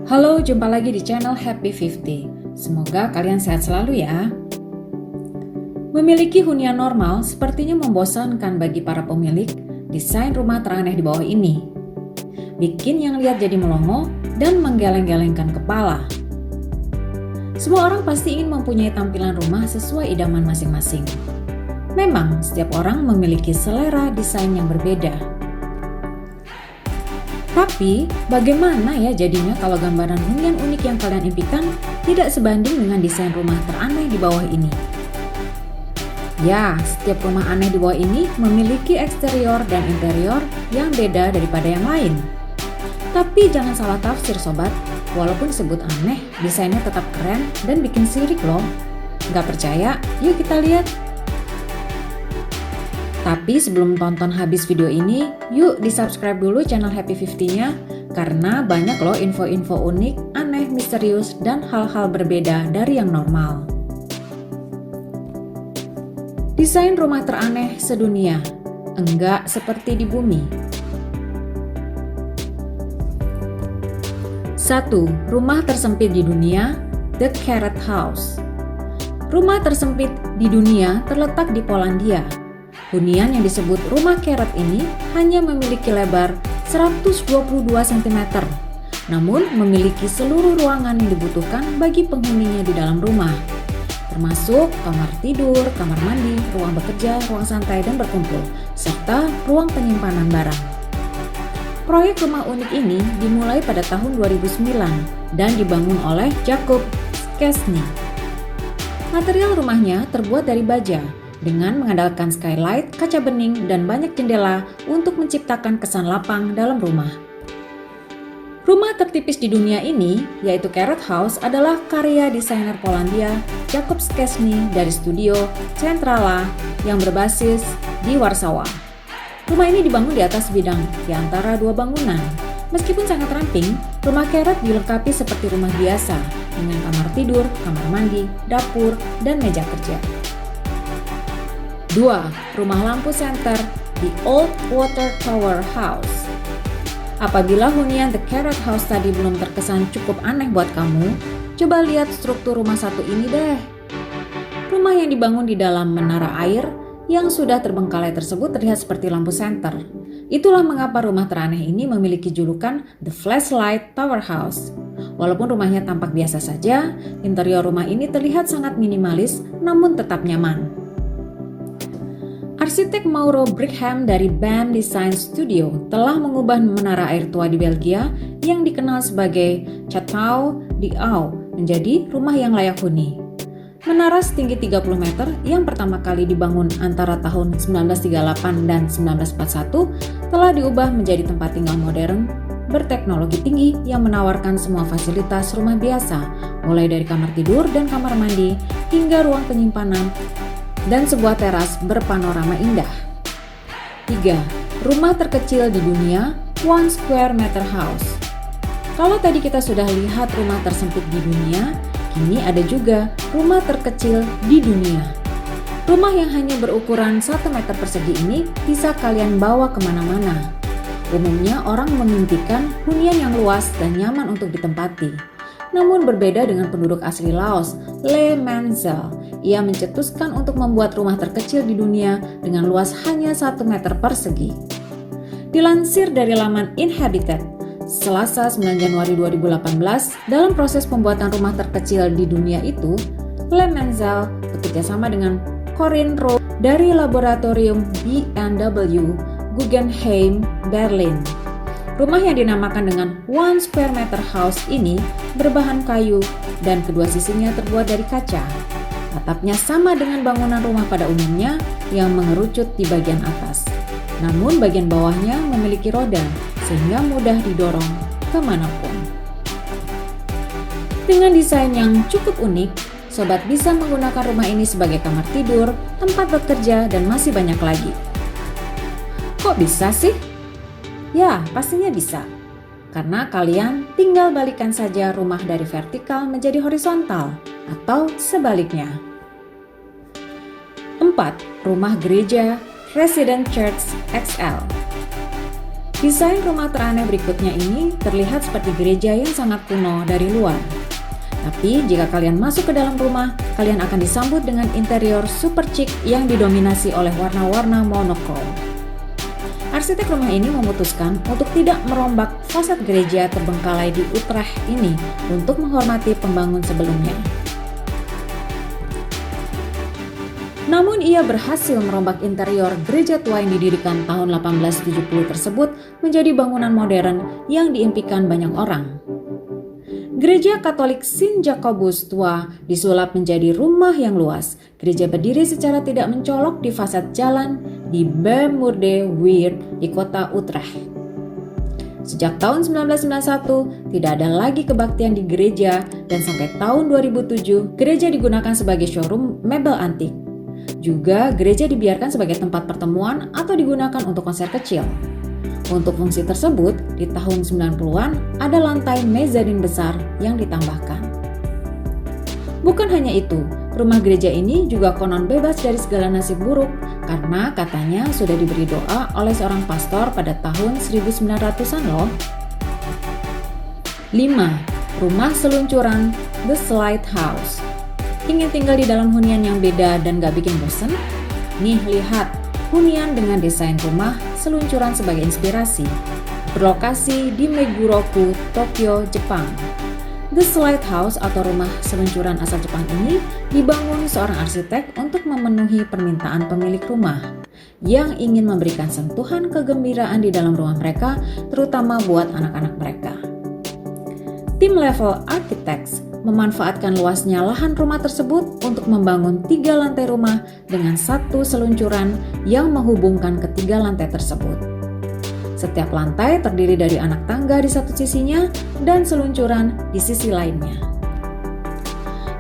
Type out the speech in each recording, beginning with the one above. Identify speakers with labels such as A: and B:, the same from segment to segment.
A: Halo, jumpa lagi di channel Happy 50. Semoga kalian sehat selalu ya. Memiliki hunian normal sepertinya membosankan bagi para pemilik desain rumah teraneh di bawah ini. Bikin yang lihat jadi melongo dan menggeleng-gelengkan kepala. Semua orang pasti ingin mempunyai tampilan rumah sesuai idaman masing-masing. Memang, setiap orang memiliki selera desain yang berbeda. Tapi, bagaimana ya jadinya kalau gambaran hunian unik yang kalian impikan tidak sebanding dengan desain rumah teraneh di bawah ini? Ya, setiap rumah aneh di bawah ini memiliki eksterior dan interior yang beda daripada yang lain. Tapi jangan salah tafsir sobat, walaupun disebut aneh, desainnya tetap keren dan bikin sirik loh. Nggak percaya? Yuk kita lihat. Tapi sebelum tonton habis video ini, yuk di-subscribe dulu channel Happy 50-nya karena banyak loh info-info unik, aneh, misterius, dan hal-hal berbeda dari yang normal. Desain rumah teraneh sedunia, enggak seperti di bumi. 1. Rumah tersempit di dunia, The Carrot House. Rumah tersempit di dunia terletak di Polandia. Hunian yang disebut rumah carrot ini hanya memiliki lebar 122 cm, namun memiliki seluruh ruangan yang dibutuhkan bagi penghuninya di dalam rumah, termasuk kamar tidur, kamar mandi, ruang bekerja, ruang santai dan berkumpul, serta ruang penyimpanan barang. Proyek rumah unik ini dimulai pada tahun 2009 dan dibangun oleh Jakub Szczesny. Material rumahnya terbuat dari baja, dengan mengandalkan skylight, kaca bening, dan banyak jendela untuk menciptakan kesan lapang dalam rumah. Rumah tertipis di dunia ini, yaitu Carrot House, adalah karya desainer Polandia Jakub Szczesny dari studio Centrala yang berbasis di Warsawa. Rumah ini dibangun di atas bidang di antara dua bangunan. Meskipun sangat ramping, rumah Carrot dilengkapi seperti rumah biasa dengan kamar tidur, kamar mandi, dapur, dan meja kerja. 2. Rumah lampu senter di Old Water Tower House. Apabila hunian The Carrot House tadi belum terkesan cukup aneh buat kamu, coba lihat struktur rumah satu ini deh. Rumah yang dibangun di dalam menara air yang sudah terbengkalai tersebut terlihat seperti lampu senter. Itulah mengapa rumah teraneh ini memiliki julukan The Flashlight Tower House. Walaupun rumahnya tampak biasa saja, interior rumah ini terlihat sangat minimalis namun tetap nyaman. Arsitek Mauro Brickham dari BAM Design Studio telah mengubah menara air tua di Belgia yang dikenal sebagai Chateau d'Eau menjadi rumah yang layak huni. Menara setinggi 30 meter yang pertama kali dibangun antara tahun 1938 dan 1941 telah diubah menjadi tempat tinggal modern berteknologi tinggi yang menawarkan semua fasilitas rumah biasa, mulai dari kamar tidur dan kamar mandi hingga ruang penyimpanan dan sebuah teras berpanorama indah. 3. Rumah terkecil di dunia, One Square Meter House. Kalau tadi kita sudah lihat rumah tersempit di dunia, kini ada juga rumah terkecil di dunia. Rumah yang hanya berukuran 1 meter persegi ini bisa kalian bawa kemana-mana. Umumnya orang memimpikan hunian yang luas dan nyaman untuk ditempati. Namun berbeda dengan penduduk asli Laos, Le Menzel, ia mencetuskan untuk membuat rumah terkecil di dunia dengan luas hanya 1 meter persegi. Dilansir dari laman Inhabited, Selasa 9 Januari 2018, dalam proses pembuatan rumah terkecil di dunia itu, Le Menzel bekerjasama dengan Corinne Rowe dari laboratorium B&W Guggenheim, Berlin. Rumah yang dinamakan dengan One Square Meter House ini berbahan kayu dan kedua sisinya terbuat dari kaca. Atapnya sama dengan bangunan rumah pada umumnya yang mengerucut di bagian atas. Namun bagian bawahnya memiliki roda sehingga mudah didorong kemanapun. Dengan desain yang cukup unik, sobat bisa menggunakan rumah ini sebagai kamar tidur, tempat bekerja, dan masih banyak lagi. Kok bisa sih? Ya, pastinya bisa. Karena kalian tinggal balikan saja rumah dari vertikal menjadi horizontal atau sebaliknya. 4. Rumah gereja Resident Church XL. Desain rumah teraneh berikutnya ini terlihat seperti gereja yang sangat kuno dari luar. Tapi jika kalian masuk ke dalam rumah, kalian akan disambut dengan interior super chic yang didominasi oleh warna-warna monokrom. Arsitek rumah ini memutuskan untuk tidak merombak fasad gereja terbengkalai di Utrecht ini untuk menghormati pembangun sebelumnya. Namun ia berhasil merombak interior gereja tua yang didirikan tahun 1870 tersebut menjadi bangunan modern yang diimpikan banyak orang. Gereja Katolik Sint Jacobus tua disulap menjadi rumah yang luas. Gereja berdiri secara tidak mencolok di fasad jalan di Beemwurde Weert di kota Utrecht. Sejak tahun 1991, tidak ada lagi kebaktian di gereja dan sampai tahun 2007, gereja digunakan sebagai showroom mebel antik. Juga gereja dibiarkan sebagai tempat pertemuan atau digunakan untuk konser kecil. Untuk fungsi tersebut, di tahun 90-an ada lantai mezanin besar yang ditambahkan. Bukan hanya itu, rumah gereja ini juga konon bebas dari segala nasib buruk karena katanya sudah diberi doa oleh seorang pastor pada tahun 1900-an loh. 5. Rumah seluncuran The Slide House. Ingin tinggal di dalam hunian yang beda dan gak bikin bosen? Nih lihat, hunian dengan desain rumah seluncuran sebagai inspirasi. Berlokasi di Meguroku, Tokyo, Jepang. The Slide House atau rumah seluncuran asal Jepang ini dibangun seorang arsitek untuk memenuhi permintaan pemilik rumah yang ingin memberikan sentuhan kegembiraan di dalam rumah mereka, terutama buat anak-anak mereka. Tim Level Architects memanfaatkan luasnya lahan rumah tersebut untuk membangun 3 lantai rumah dengan satu seluncuran yang menghubungkan ketiga lantai tersebut. Setiap lantai terdiri dari anak tangga di satu sisinya dan seluncuran di sisi lainnya.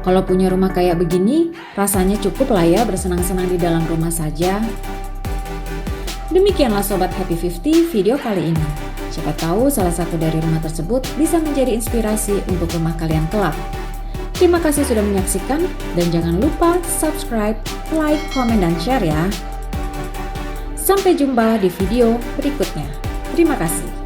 A: Kalau punya rumah kayak begini, rasanya cukup lah ya bersenang-senang di dalam rumah saja. Demikianlah Sobat Happy 50 video kali ini. Siapa tahu salah satu dari rumah tersebut bisa menjadi inspirasi untuk rumah kalian kelak. Terima kasih sudah menyaksikan dan jangan lupa subscribe, like, komen, dan share ya. Sampai jumpa di video berikutnya. Terima kasih.